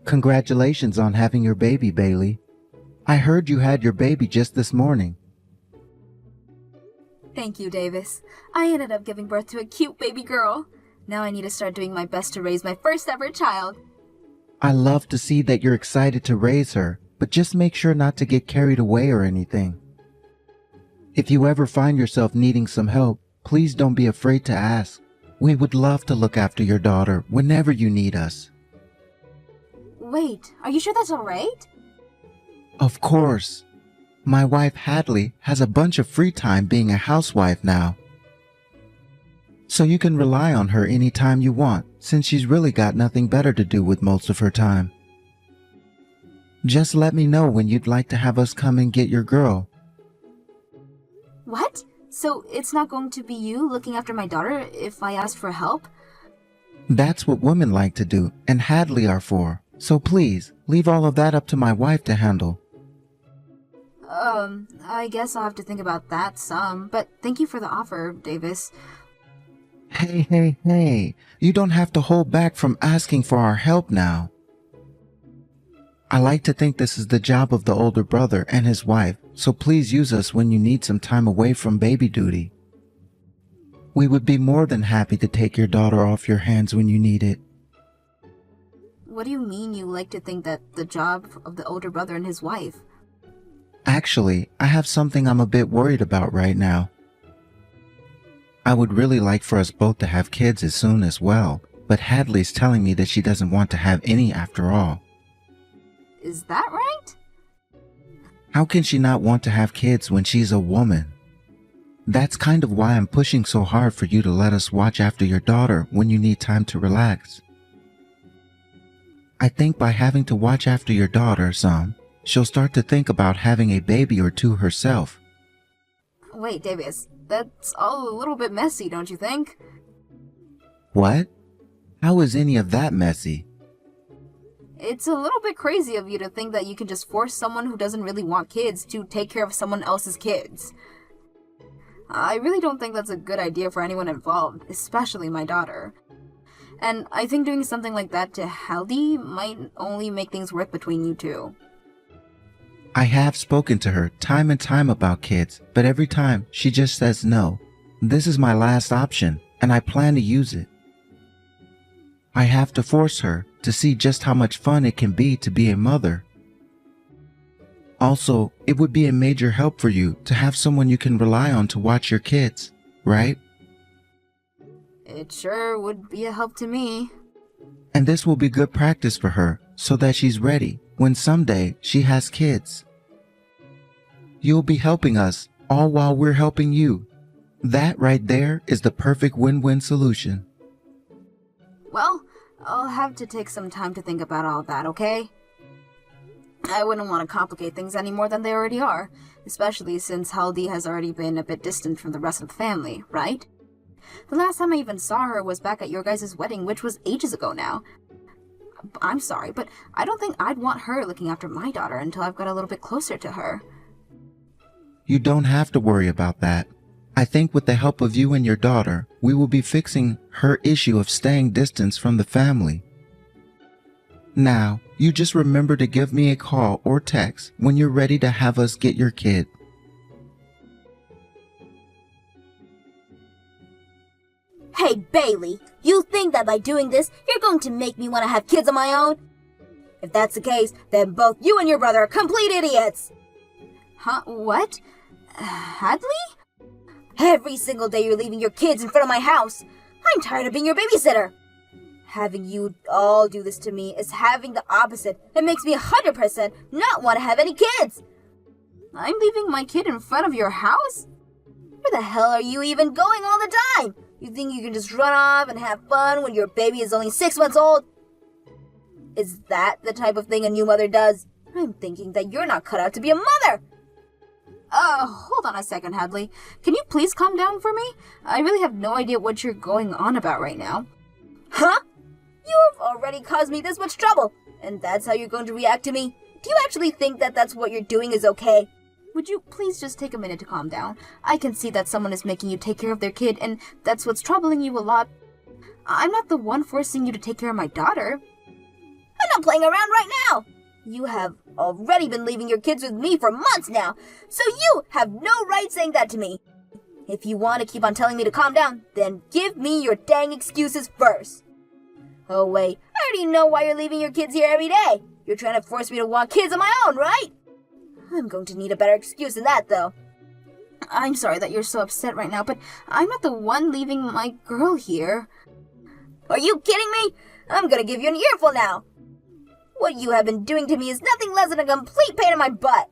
Congratulations on having your baby, Bailey. I heard you had your baby just this morning. Thank you, Davis. I ended up giving birth to a cute baby girl. Now I need to start doing my best to raise my first ever child. I love to see that you're excited to raise her, but just make sure not to get carried away or anything. If you ever find yourself needing some help, please don't be afraid to ask. We would love to look after your daughter whenever you need us. Wait, are you sure that's alright? Of course. My wife Hadley has a bunch of free time being a housewife now. So you can rely on her anytime you want, since she's really got nothing better to do with most of her time. Just let me know when you'd like to have us come and get your girl. What? So it's not going to be you looking after my daughter if I ask for help? That's what women like to do, and Hadley are for. So please, leave all of that up to my wife to handle. I guess I'll have to think about that some, but thank you for the offer, Davis. Hey, you don't have to hold back from asking for our help now. I like to think this is the job of the older brother and his wife, so please use us when you need some time away from baby duty. We would be more than happy to take your daughter off your hands when you need it. What do you mean you like to think that the job of the older brother and his wife? Actually, I have something I'm a bit worried about right now. I would really like for us both to have kids as soon as well, but Hadley's telling me that she doesn't want to have any after all. Is that right? How can she not want to have kids when she's a woman? That's kind of why I'm pushing so hard for you to let us watch after your daughter when you need time to relax. I think by having to watch after your daughter some, she'll start to think about having a baby or two herself. Wait, Davis, that's all a little bit messy, don't you think? What? How is any of that messy? It's a little bit crazy of you to think that you can just force someone who doesn't really want kids to take care of someone else's kids. I really don't think that's a good idea for anyone involved, especially my daughter. And I think doing something like that to Haldy might only make things work between you two. I have spoken to her time and time about kids, but every time she just says no. This is my last option, and I plan to use it. I have to force her to see just how much fun it can be to be a mother. Also, it would be a major help for you to have someone you can rely on to watch your kids, right? It sure would be a help to me. And this will be good practice for her so that she's ready when someday she has kids. You'll be helping us all while we're helping you. That right there is the perfect win-win solution. Well, I'll have to take some time to think about all that, okay? I wouldn't want to complicate things any more than they already are, especially since Haldy has already been a bit distant from the rest of the family, right? The last time I even saw her was back at your guys' wedding, which was ages ago now. I'm sorry, but I don't think I'd want her looking after my daughter until I've got a little bit closer to her. You don't have to worry about that. I think with the help of you and your daughter, we will be fixing her issue of staying distance from the family. Now, you just remember to give me a call or text when you're ready to have us get your kid. Hey, Bailey, you think that by doing this, you're going to make me want to have kids of my own? If that's the case, then both you and your brother are complete idiots! Huh? What? Hadley? Every single day you're leaving your kids in front of my house. I'm tired of being your babysitter. Having you all do this to me is having the opposite. It makes me 100% not want to have any kids. I'm leaving my kid in front of your house? Where the hell are you even going all the time? You think you can just run off and have fun when your baby is only 6 months old? Is that the type of thing a new mother does? I'm thinking that you're not cut out to be a mother. Hold on a second, Hadley. Can you please calm down for me? I really have no idea what you're going on about right now. Huh? You've already caused me this much trouble, and that's how you're going to react to me? Do you actually think that that's what you're doing is okay? Would you please just take a minute to calm down? I can see that someone is making you take care of their kid, and that's what's troubling you a lot. I'm not the one forcing you to take care of my daughter. I'm not not playing around right now. You have already been leaving your kids with me for months now, so you have no right saying that to me. If you want to keep on telling me to calm down, then give me your dang excuses first. Oh wait, I already know why you're leaving your kids here every day. You're trying to force me to want kids of my own, right? I'm going to need a better excuse than that, though. I'm sorry that you're so upset right now, but I'm not the one leaving my girl here. Are you kidding me? I'm gonna give you an earful now. What you have been doing to me is nothing less than a complete pain in my butt.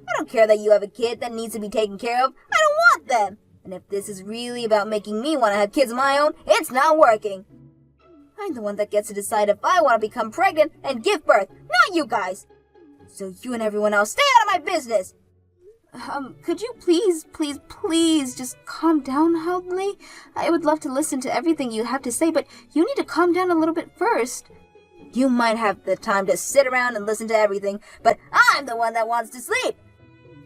I don't care that you have a kid that needs to be taken care of. I don't want them. And if this is really about making me want to have kids of my own, it's not working. I'm the one that gets to decide if I want to become pregnant and give birth, not you guys. So you and everyone else stay out of my business. Could you please just calm down, Hadley? I would love to listen to everything you have to say, but you need to calm down a little bit first. You might have the time to sit around and listen to everything, but I'm the one that wants to sleep.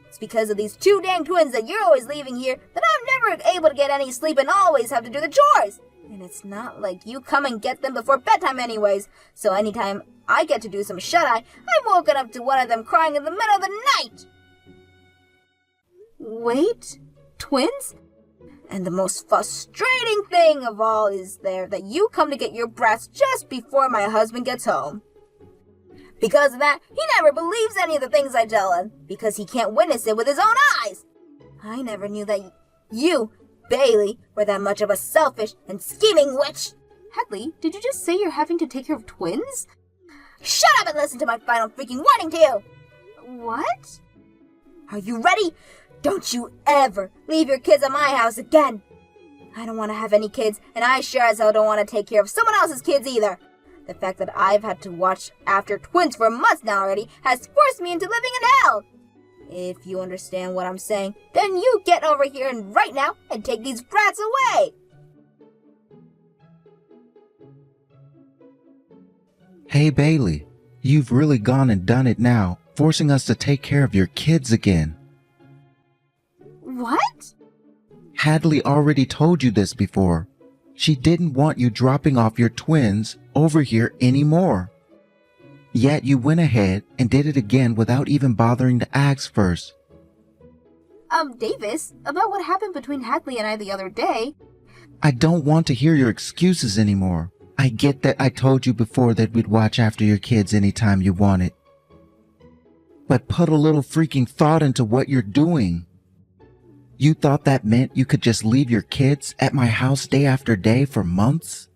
It's because of these two dang twins that you're always leaving here that I'm never able to get any sleep and always have to do the chores. And it's not like you come and get them before bedtime anyways, so anytime I get to do some shut-eye, I'm woken up to one of them crying in the middle of the night. Wait? Twins? And the most frustrating thing of all is that you come to get your brats just before my husband gets home. Because of that, he never believes any of the things I tell him, because he can't witness it with his own eyes. I never knew that you, Bailey, were that much of a selfish and scheming witch. Hadley, did you just say you're having to take care of twins? Shut up and listen to my final freaking warning to you! What? Are you ready? Don't you ever leave your kids at my house again! I don't want to have any kids, and I sure as hell don't want to take care of someone else's kids either. The fact that I've had to watch after twins for months now already has forced me into living in hell. If you understand what I'm saying, then you get over here and right now and take these brats away! Hey Bailey, you've really gone and done it now, forcing us to take care of your kids again. What? Hadley already told you this before. She didn't want you dropping off your twins over here anymore. Yet you went ahead and did it again without even bothering to ask first. Davis, about what happened between Hadley and I the other day. I don't want to hear your excuses anymore. I get that I told you before that we'd watch after your kids anytime you wanted. But put a little freaking thought into what you're doing. You thought that meant you could just leave your kids at my house day after day for months?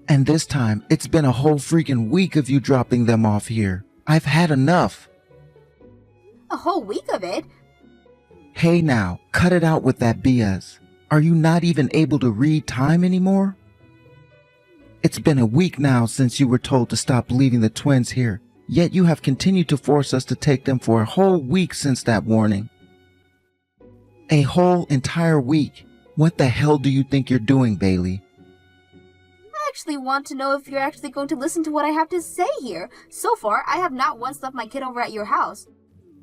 And this time, it's been a whole freaking week of you dropping them off here. I've had enough. A whole week of it? Hey now, cut it out with that BS. Are you not even able to read time anymore? It's been a week now since you were told to stop leaving the twins here, yet you have continued to force us to take them for a whole week since that warning. A whole entire week. What the hell do you think you're doing, Bailey? I actually want to know if you're actually going to listen to what I have to say here. So far, I have not once left my kid over at your house.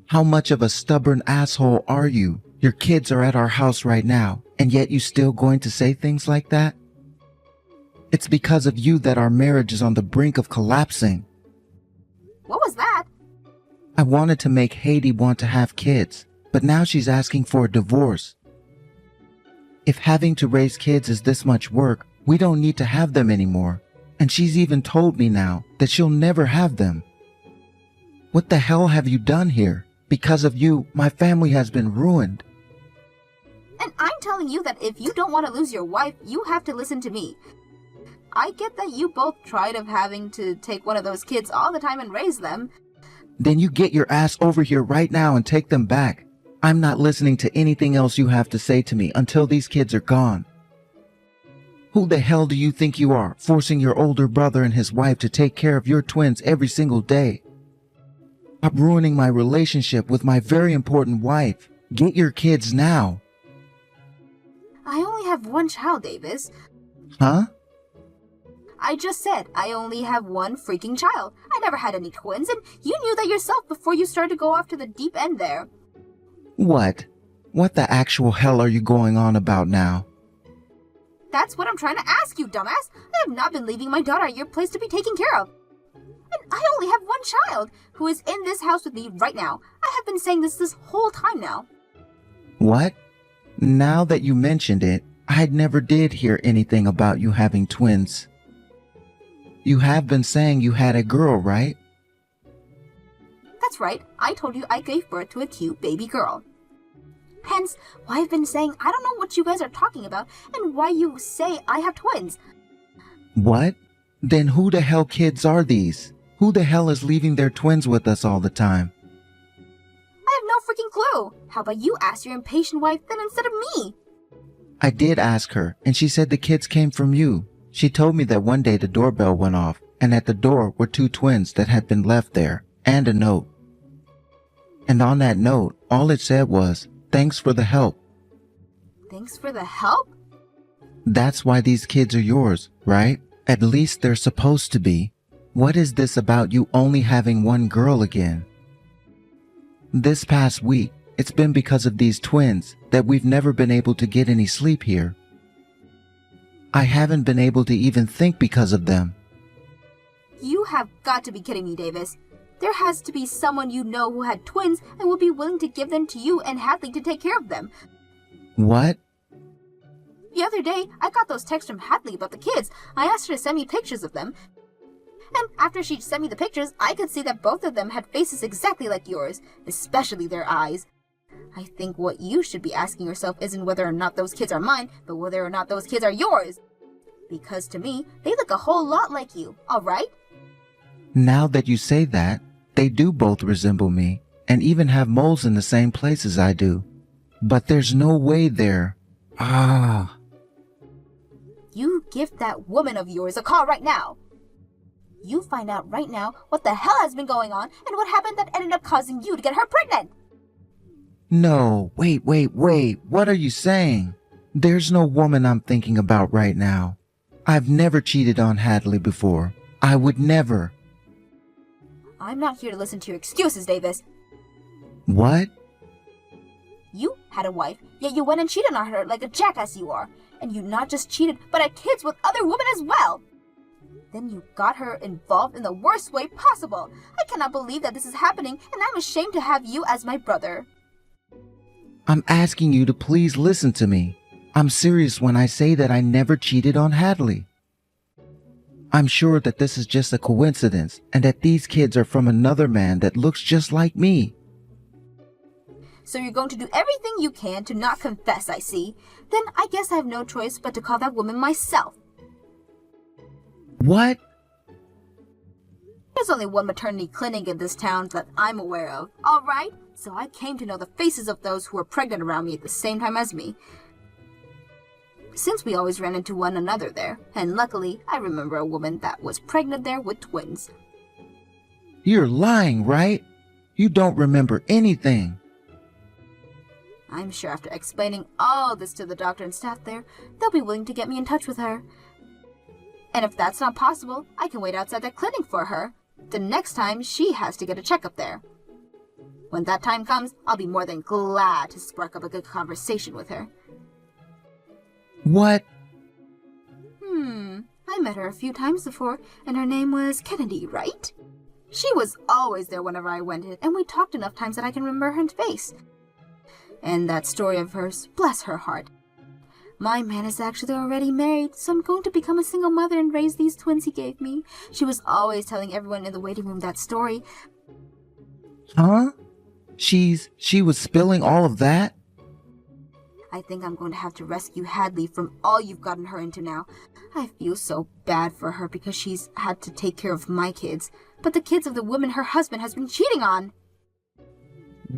How much of a stubborn asshole are you? Your kids are at our house right now, and yet you still going to say things like that? It's because of you that our marriage is on the brink of collapsing. What was that? I wanted to make Haiti want to have kids, but now she's asking for a divorce. If having to raise kids is this much work, we don't need to have them anymore. And she's even told me now that she'll never have them. What the hell have you done here? Because of you, my family has been ruined. And I'm telling you that if you don't want to lose your wife, you have to listen to me. I get that you both tried of having to take one of those kids all the time and raise them. Then you get your ass over here right now and take them back. I'm not listening to anything else you have to say to me until these kids are gone. Who the hell do you think you are, forcing your older brother and his wife to take care of your twins every single day? Stop ruining my relationship with my very important wife. Get your kids now. I only have one child, Davis. Huh? I just said I only have one freaking child. I never had any twins, and you knew that yourself before you started to go off to the deep end there. What? What the actual hell are you going on about now? That's what I'm trying to ask you, dumbass. I have not been leaving my daughter at your place to be taken care of. And I only have one child, who is in this house with me right now. I have been saying this whole time now. What? Now that you mentioned it, I never did hear anything about you having twins. You have been saying you had a girl, right? That's right, I told you I gave birth to a cute baby girl. Hence, why I've been saying I don't know what you guys are talking about and why you say I have twins. What? Then who the hell kids are these? Who the hell is leaving their twins with us all the time? I have no freaking clue. How about you ask your impatient wife then instead of me? I did ask her, and she said the kids came from you. She told me that one day the doorbell went off, and at the door were two twins that had been left there, and a note. And on that note, all it said was, "Thanks for the help." Thanks for the help? That's why these kids are yours, right? At least they're supposed to be. What is this about you only having one girl again? This past week, it's been because of these twins that we've never been able to get any sleep here. I haven't been able to even think because of them. You have got to be kidding me, Davis. There has to be someone you know who had twins and would be willing to give them to you and Hadley to take care of them. What? The other day, I got those texts from Hadley about the kids. I asked her to send me pictures of them. And after she sent me the pictures, I could see that both of them had faces exactly like yours, especially their eyes. I think what you should be asking yourself isn't whether or not those kids are mine, but whether or not those kids are yours. Because to me, they look a whole lot like you, alright? Now that you say that, they do both resemble me, and even have moles in the same places I do. But there's no way they're... You give that woman of yours a call right now. You find out right now what the hell has been going on and what happened that ended up causing you to get her pregnant. No, wait. What are you saying? There's no woman I'm thinking about right now. I've never cheated on Hadley before. I would never. I'm not here to listen to your excuses, Davis. What? You had a wife, yet you went and cheated on her like a jackass you are. And you not just cheated, but had kids with other women as well. Then you got her involved in the worst way possible. I cannot believe that this is happening, and I'm ashamed to have you as my brother. I'm asking you to please listen to me. I'm serious when I say that I never cheated on Hadley. I'm sure that this is just a coincidence and that these kids are from another man that looks just like me. So you're going to do everything you can to not confess, I see. Then I guess I have no choice but to call that woman myself. What? There's only one maternity clinic in this town that I'm aware of, alright? So I came to know the faces of those who were pregnant around me at the same time as me. Since we always ran into one another there, and luckily I remember a woman that was pregnant there with twins. You're lying, right? You don't remember anything. I'm sure after explaining all this to the doctor and staff there, they'll be willing to get me in touch with her. And if that's not possible, I can wait outside that clinic for her. The next time she has to get a checkup there. When that time comes, I'll be more than glad to spark up a good conversation with her. What? I met her a few times before, and her name was Kennedy, right? She was always there whenever I went in, and we talked enough times that I can remember her face. And that story of hers, bless her heart. My man is actually already married, so I'm going to become a single mother and raise these twins he gave me. She was always telling everyone in the waiting room that story. Huh? She was spilling all of that? I think I'm going to have to rescue Hadley from all you've gotten her into now. I feel so bad for her because she's had to take care of my kids, but the kids of the woman her husband has been cheating on.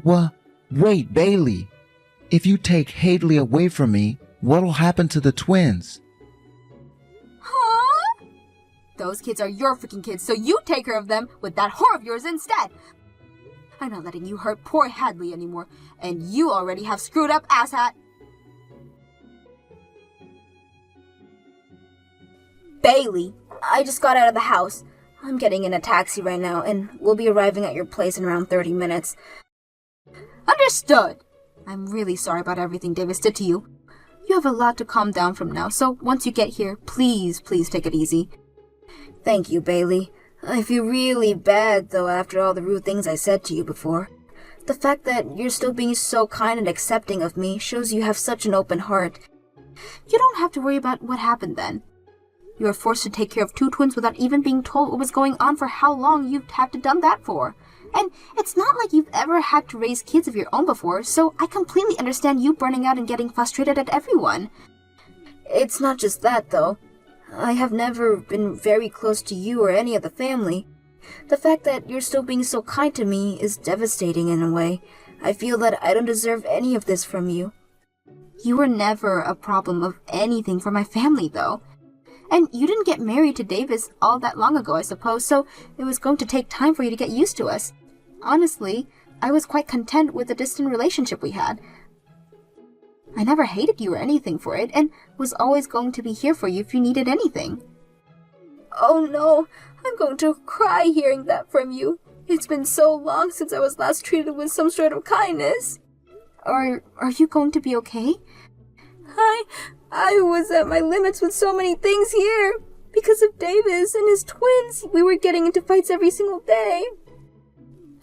What? Wait, Bailey. If you take Hadley away from me, what'll happen to the twins? Huh? Those kids are your freaking kids, so you take care of them with that whore of yours instead. I'm not letting you hurt poor Hadley anymore, and you already have screwed up, asshat. Bailey, I just got out of the house. I'm getting in a taxi right now, and we'll be arriving at your place in around 30 minutes. Understood. I'm really sorry about everything Davis did to you. You have a lot to calm down from now, so once you get here, please take it easy. Thank you, Bailey. I feel really bad, though, after all the rude things I said to you before. The fact that you're still being so kind and accepting of me shows you have such an open heart. You don't have to worry about what happened then. You were forced to take care of 2 twins without even being told what was going on for how long you'd have to done that for. And it's not like you've ever had to raise kids of your own before, so I completely understand you burning out and getting frustrated at everyone. It's not just that, though. I have never been very close to you or any of the family. The fact that you're still being so kind to me is devastating in a way. I feel that I don't deserve any of this from you. You were never a problem of anything for my family, though. And you didn't get married to Davis all that long ago, I suppose, so it was going to take time for you to get used to us. Honestly, I was quite content with the distant relationship we had. I never hated you or anything for it, and was always going to be here for you if you needed anything. Oh no, I'm going to cry hearing that from you. It's been so long since I was last treated with some sort of kindness. Are you going to be okay? I was at my limits with so many things here. Because of Davis and his twins, we were getting into fights every single day.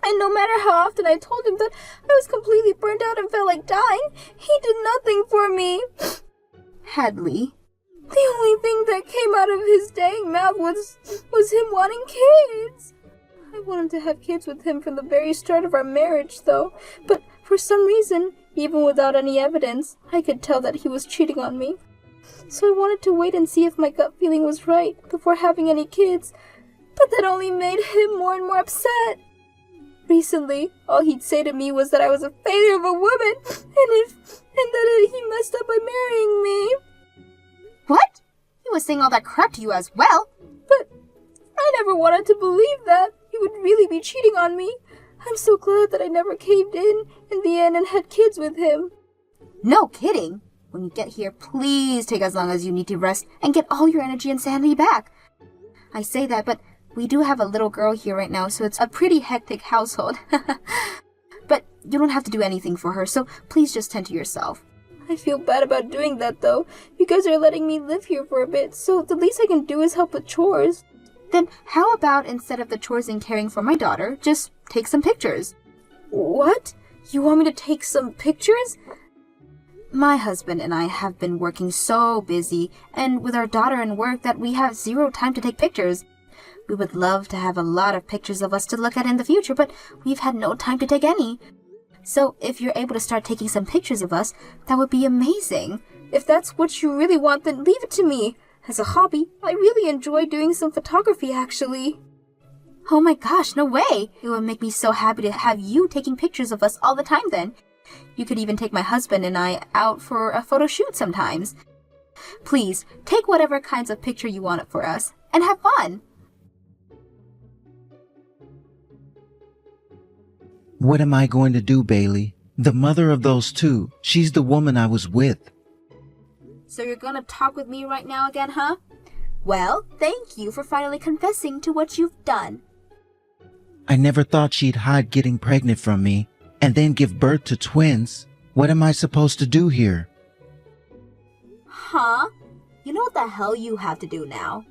And no matter how often I told him that I was completely burnt out and felt like dying, he did nothing for me. Hadley. The only thing that came out of his dang mouth was him wanting kids. I wanted to have kids with him from the very start of our marriage, though. But for some reason, even without any evidence, I could tell that he was cheating on me. So I wanted to wait and see if my gut feeling was right before having any kids. But that only made him more and more upset. Recently, all he'd say to me was that I was a failure of a woman, and that he messed up by marrying me. What? He was saying all that crap to you as well? But I never wanted to believe that he would really be cheating on me. I'm so glad that I never caved in the end and had kids with him. No kidding. When you get here, please take as long as you need to rest and get all your energy and sanity back. I say that, but we do have a little girl here right now, so it's a pretty hectic household. But you don't have to do anything for her, so please just tend to yourself. I feel bad about doing that, though. You guys are letting me live here for a bit, so the least I can do is help with chores. Then how about instead of the chores and caring for my daughter, just take some pictures? What? You want me to take some pictures? My husband and I have been working so busy, and with our daughter and work, that we have zero time to take pictures. We would love to have a lot of pictures of us to look at in the future, but we've had no time to take any. So if you're able to start taking some pictures of us, that would be amazing. If that's what you really want, then leave it to me. As a hobby, I really enjoy doing some photography, actually. Oh my gosh, no way! It would make me so happy to have you taking pictures of us all the time then. You could even take my husband and I out for a photo shoot sometimes. Please, take whatever kinds of picture you want for us, and have fun! What am I going to do, Bailey? The mother of those 2, she's the woman I was with. So you're gonna talk with me right now again, huh? Well, thank you for finally confessing to what you've done. I never thought she'd hide getting pregnant from me and then give birth to twins. What am I supposed to do here? Huh? You know what the hell you have to do now?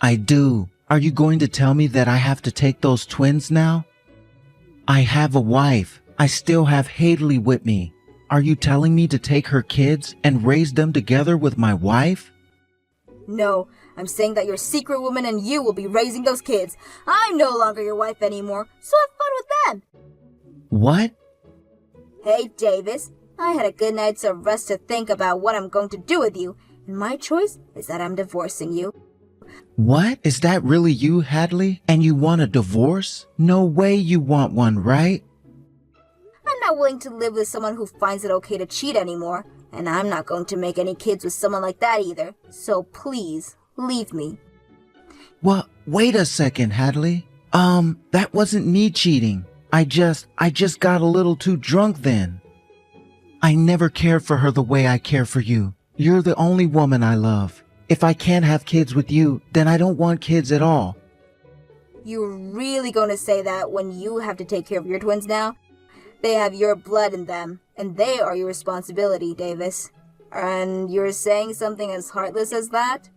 I do. Are you going to tell me that I have to take those twins now? I have a wife. I still have Hadley with me. Are you telling me to take her kids and raise them together with my wife? No, I'm saying that your secret woman and you will be raising those kids. I'm no longer your wife anymore, so have fun with them. What? Hey, Davis, I had a good night's of rest to think about what I'm going to do with you, and my choice is that I'm divorcing you. What? Is that really you, Hadley? And you want a divorce? No way you want one, right? I'm not willing to live with someone who finds it okay to cheat anymore, and I'm not going to make any kids with someone like that either. So please, leave me. Well, wait a second, Hadley. That wasn't me cheating. I just got a little too drunk then. I never cared for her the way I care for you. You're the only woman I love. If I can't have kids with you, then I don't want kids at all. You're really going to say that when you have to take care of your twins now? They have your blood in them, and they are your responsibility, Davis. And you're saying something as heartless as that?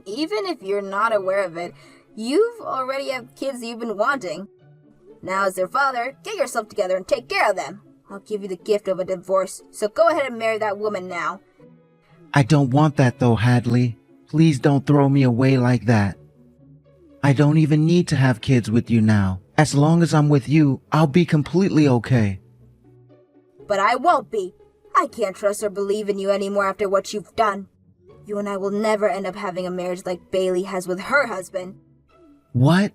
Even if you're not aware of it, you've already have kids you've been wanting. Now, as their father, get yourself together and take care of them. I'll give you the gift of a divorce, so go ahead and marry that woman now. I don't want that though, Hadley. Please don't throw me away like that. I don't even need to have kids with you now. As long as I'm with you, I'll be completely okay. But I won't be. I can't trust or believe in you anymore after what you've done. You and I will never end up having a marriage like Bailey has with her husband. What?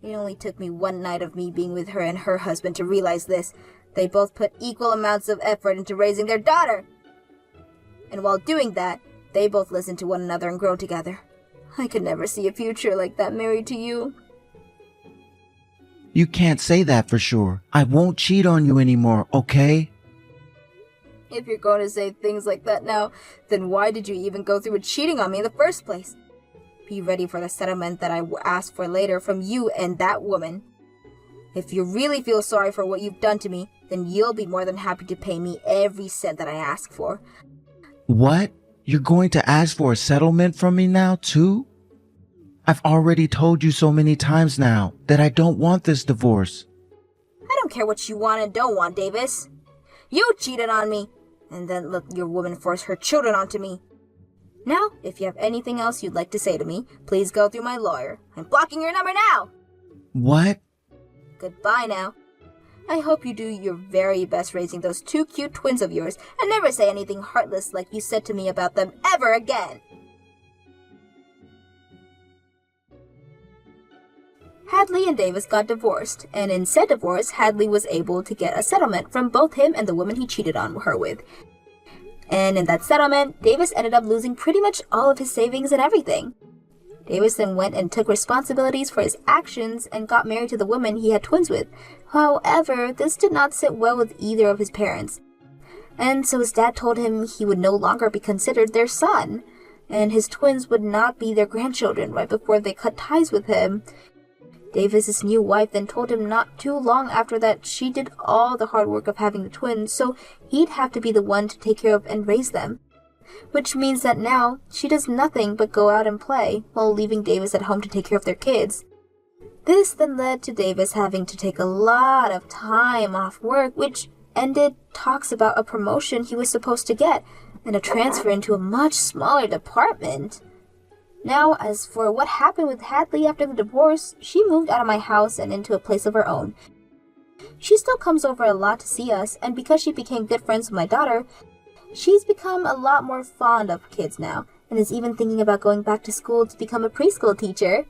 It only took me one night of me being with her and her husband to realize this. They both put equal amounts of effort into raising their daughter. And while doing that, they both listened to one another and grow together. I could never see a future like that married to you. You can't say that for sure. I won't cheat on you anymore, okay? If you're going to say things like that now, then why did you even go through with cheating on me in the first place? Be ready for the settlement that I asked for later from you and that woman. If you really feel sorry for what you've done to me, then you'll be more than happy to pay me every cent that I ask for. What? You're going to ask for a settlement from me now, too? I've already told you so many times now that I don't want this divorce. I don't care what you want and don't want, Davis. You cheated on me, and then let your woman force her children onto me. Now, if you have anything else you'd like to say to me, please go through my lawyer. I'm blocking your number now! What? Goodbye now. I hope you do your very best raising those two cute twins of yours and never say anything heartless like you said to me about them ever again. Hadley and Davis got divorced, and in said divorce, Hadley was able to get a settlement from both him and the woman he cheated on her with. And in that settlement, Davis ended up losing pretty much all of his savings and everything. Davis then went and took responsibilities for his actions and got married to the woman he had twins with. However, this did not sit well with either of his parents. And so his dad told him he would no longer be considered their son, and his twins would not be their grandchildren right before they cut ties with him. Davis's new wife then told him not too long after that she did all the hard work of having the twins, so he'd have to be the one to take care of and raise them. Which means that now she does nothing but go out and play, while leaving Davis at home to take care of their kids. This then led to Davis having to take a lot of time off work, which ended talks about a promotion he was supposed to get, and a transfer into a much smaller department. Now, as for what happened with Hadley after the divorce, she moved out of my house and into a place of her own. She still comes over a lot to see us, and because she became good friends with my daughter, she's become a lot more fond of kids now, and is even thinking about going back to school to become a preschool teacher.